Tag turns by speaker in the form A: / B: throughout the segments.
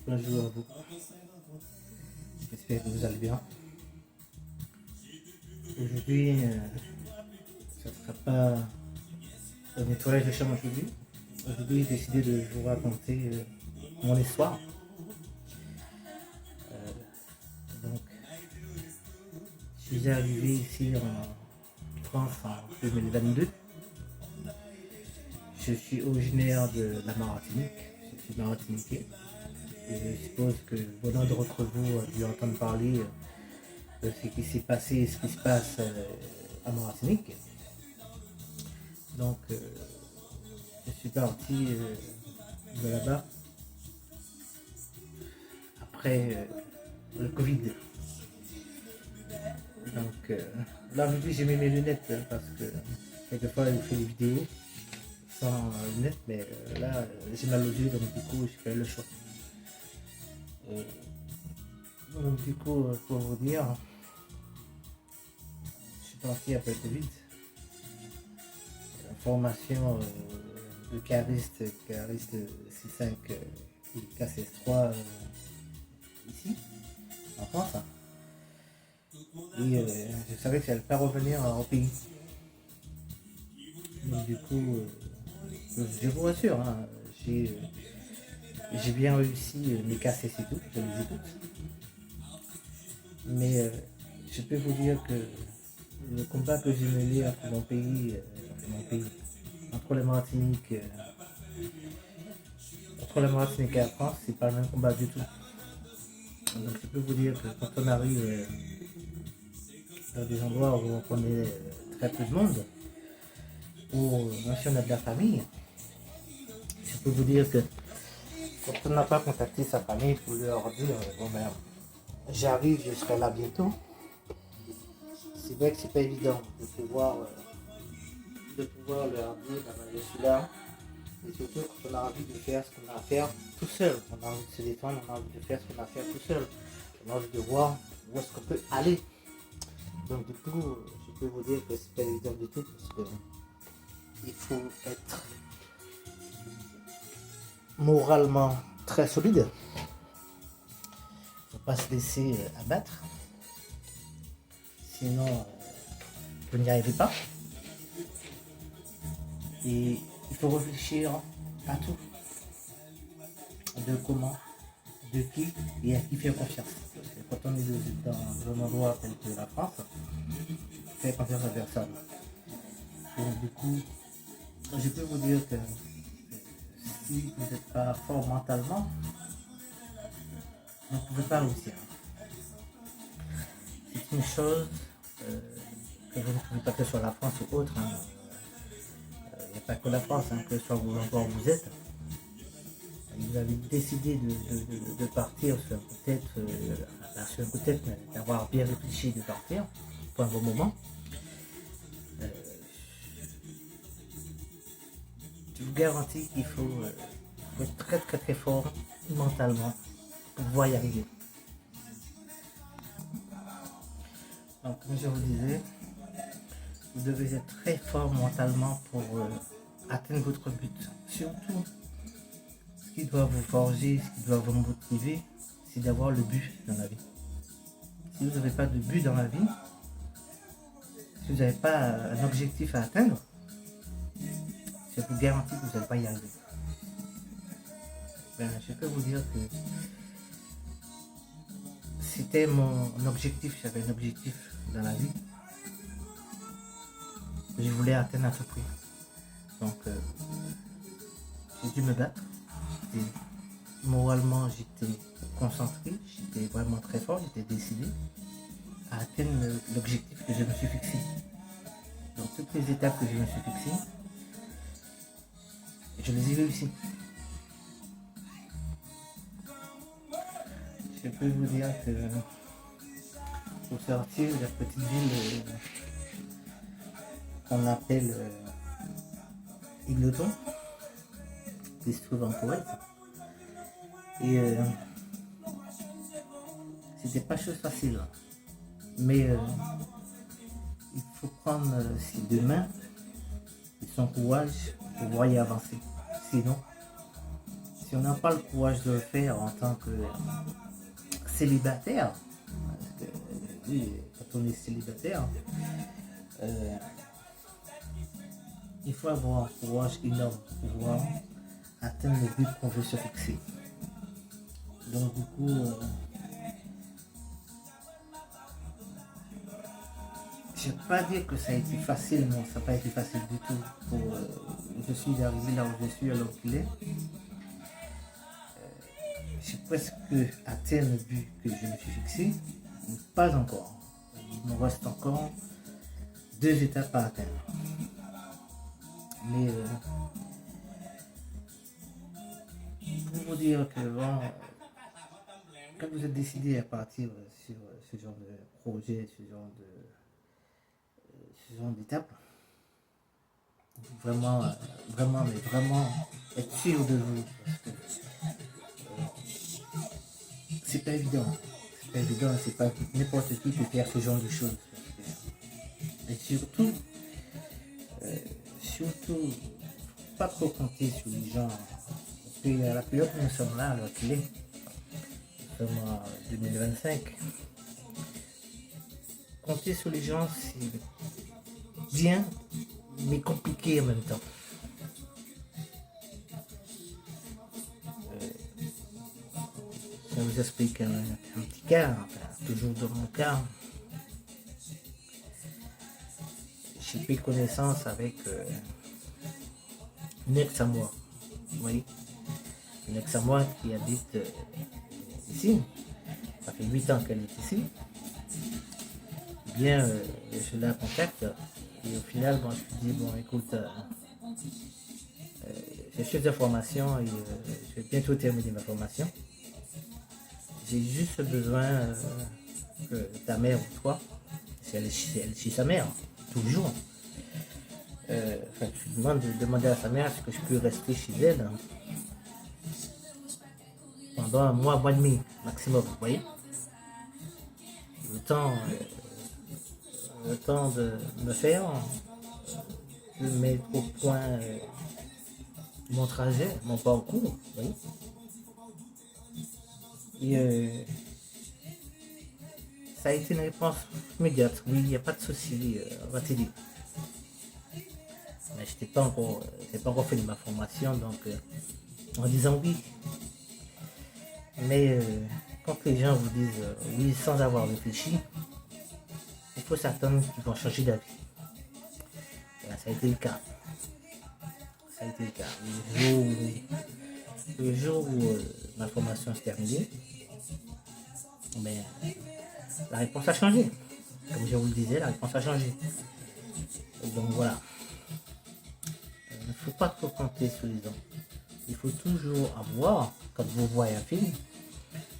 A: Bonjour à vous, j'espère que vous allez bien. Aujourd'hui, ça ne sera pas un nettoyage de chambre aujourd'hui. Aujourd'hui, j'ai décidé de vous raconter mon histoire. Donc, je suis arrivé ici en France en 2022. Je suis originaire de la Martinique, je suis martiniquais. Et je suppose que bon d'entre vous a dû entendre parler de ce qui s'est passé et ce qui se passe à Martinique. Donc, je suis parti de là-bas après le Covid. Donc, là aujourd'hui j'ai mis mes lunettes parce que quelquefois je fais des vidéos sans lunettes, mais là j'ai mal aux yeux, donc du coup je fais le choix. Donc du coup, pour vous dire, je suis parti après le Covid. La formation de cariste 6.5 et KCS3 ici, en France. Et je savais que je n'allais pas revenir au pays. Donc du coup, je vous rassure, hein, j'ai bien réussi mes KCS et tout, je les ai toutes. Mais je peux vous dire que le combat que j'ai mené entre entre la Martinique, et la France, c'est pas le même combat du tout. Donc je peux vous dire que quand on arrive dans des endroits où on connaît très peu de monde, ou même si on a de la famille, je peux vous dire que quand on n'a pas contacté sa famille pour leur dire bon ben j'arrive, je serai là bientôt, c'est vrai que c'est pas évident de pouvoir leur dire ben, je suis là. Et surtout quand on a envie de faire ce qu'on a à faire tout seul, on a envie de se défendre, on a envie de faire ce qu'on a à faire tout seul, on a envie de voir où est-ce qu'on peut aller. Donc du coup, je peux vous dire que c'est pas évident du tout parce que il faut être moralement très solide. Il ne faut pas se laisser abattre. Sinon, vous n'y arrivez pas. Et il faut réfléchir à tout. De comment, de qui et à qui faire confiance. Parce que quand on est dans un endroit tel que la France, faire confiance à personne. Donc du coup, je peux vous dire que si vous n'êtes pas fort mentalement, vous ne pouvez pas réussir. C'est une chose que vous ne pouvez pas, que ce soit la France ou autre. Il n'y a pas que la France, que ce soit l'endroit où vous êtes. Vous avez décidé de partir sur un coup de tête, d'avoir bien réfléchi de partir pour un bon moment. Je vous garantis qu'il faut être très très très fort mentalement pour pouvoir y arriver. Donc comme je vous disais, vous devez être très fort mentalement pour atteindre votre but. Surtout, ce qui doit vous forger, ce qui doit vous motiver, c'est d'avoir le but dans la vie. Si vous n'avez pas de but dans la vie, si vous n'avez pas un objectif à atteindre, je vous garantis que vous n'allez pas y arriver. Ben, je peux vous dire que c'était mon objectif, j'avais un objectif dans la vie que je voulais atteindre à tout prix. Donc j'ai dû me battre. Moralement j'étais concentré, j'étais vraiment très fort, j'étais décidé à atteindre l'objectif que je me suis fixé. Dans toutes les étapes que je me suis fixées, je les ai réussi. Je peux vous dire que pour sortir de la petite ville qu'on appelle Igloton, qui se trouve en Koweït, et c'était pas chose facile, mais il faut prendre ses deux mains et son courage pour pouvoir y avancer. Sinon, si on n'a pas le courage de le faire en tant que célibataire, parce que oui, quand on est célibataire, euh, il faut avoir un courage énorme pour pouvoir atteindre le but qu'on veut se fixer. Donc du coup, je ne vais pas dire que ça a été facile, non, ça n'a pas été facile du tout. Je suis arrivé là où je suis, à l'heure qu'il est. J'ai presque atteint le but que je me suis fixé, mais pas encore. Il me reste encore 2 étapes à atteindre. Mais pour vous dire que bon, quand vous êtes décidé à partir sur ce genre de projet, ce genre d'étape, vraiment, mais vraiment être sûr de vous. Parce que c'est pas évident. C'est pas évident, c'est pas n'importe qui peut faire ce genre de choses. Et surtout, pas trop compter sur les gens. Parce que la période où nous sommes là, alors qu'il est, nous sommes en 2025. Compter sur les gens, c'est bien, mais compliqué en même temps. Ça vous explique un petit cas, enfin, toujours dans mon cas. J'ai pris connaissance avec une ex à moi. Vous voyez, une ex à moi qui habite ici. Ça fait 8 ans qu'elle est ici. Bien, je la contacte. Et au final, bon, je lui dis, bon, écoute, j'ai fait de formation et je vais bientôt terminer ma formation. J'ai juste besoin que ta mère ou toi, si elle est chez sa mère, toujours. Je lui demande de demander à sa mère si que je peux rester chez elle pendant un mois et demi maximum, vous voyez. Le temps de me faire, de mettre au point mon trajet, mon parcours, vous voyez. Et ça a été une réponse immédiate. Oui, il n'y a pas de souci, on va t'aider. Mais je n'ai pas encore fait de ma formation, donc en disant oui. Mais quand les gens vous disent oui sans avoir réfléchi, il faut s'attendre qu'ils vont changer d'avis. Là, ça a été le cas. Ça a été le cas. Le jour où ma formation se terminée, mais la réponse a changé. Comme je vous le disais, la réponse a changé. Et donc voilà. Il ne faut pas trop compter sur les gens. Il faut toujours avoir, quand vous voyez un film,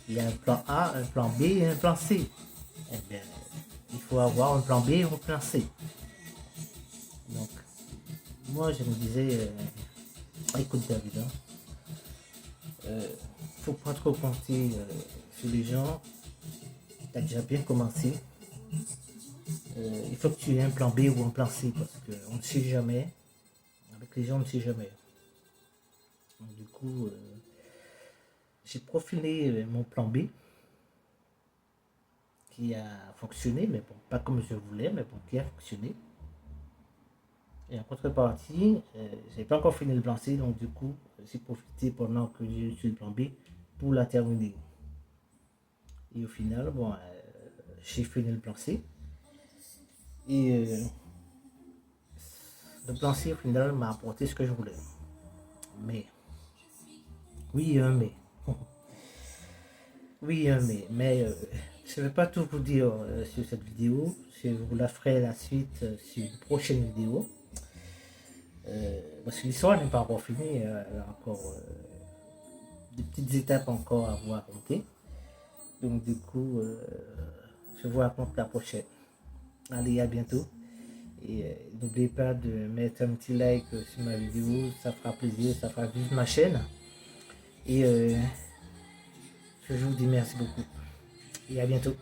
A: il y a un plan A, un plan B et un plan C. Eh bien, il faut avoir un plan B et un plan C. Donc, moi je me disais, écoute David, faut pas trop compter sur les gens. Tu as déjà bien commencé. Il faut que tu aies un plan B ou un plan C parce qu'on ne sait jamais. Avec les gens, on ne sait jamais. Donc, du coup, j'ai profilé mon plan B qui a fonctionné, mais bon, pas comme je voulais, mais bon, qui a fonctionné. Et en contrepartie, j'ai pas encore fini le plan C, donc du coup, j'ai profité pendant que je suis le plan B pour la terminer. Et au final, bon, j'ai fini le plan C. Et le plan C, au final, m'a apporté ce que je voulais. Mais, oui, mais. Oui, mais je ne vais pas tout vous dire sur cette vidéo. Je vous la ferai la suite sur une prochaine vidéo. Parce que l'histoire n'est pas encore finie. Elle a encore des petites étapes encore à vous raconter. Donc du coup, je vous raconte la prochaine. Allez, à bientôt. Et n'oubliez pas de mettre un petit like sur ma vidéo. Ça fera plaisir, ça fera vivre ma chaîne. Et je vous dis merci beaucoup. Et à bientôt.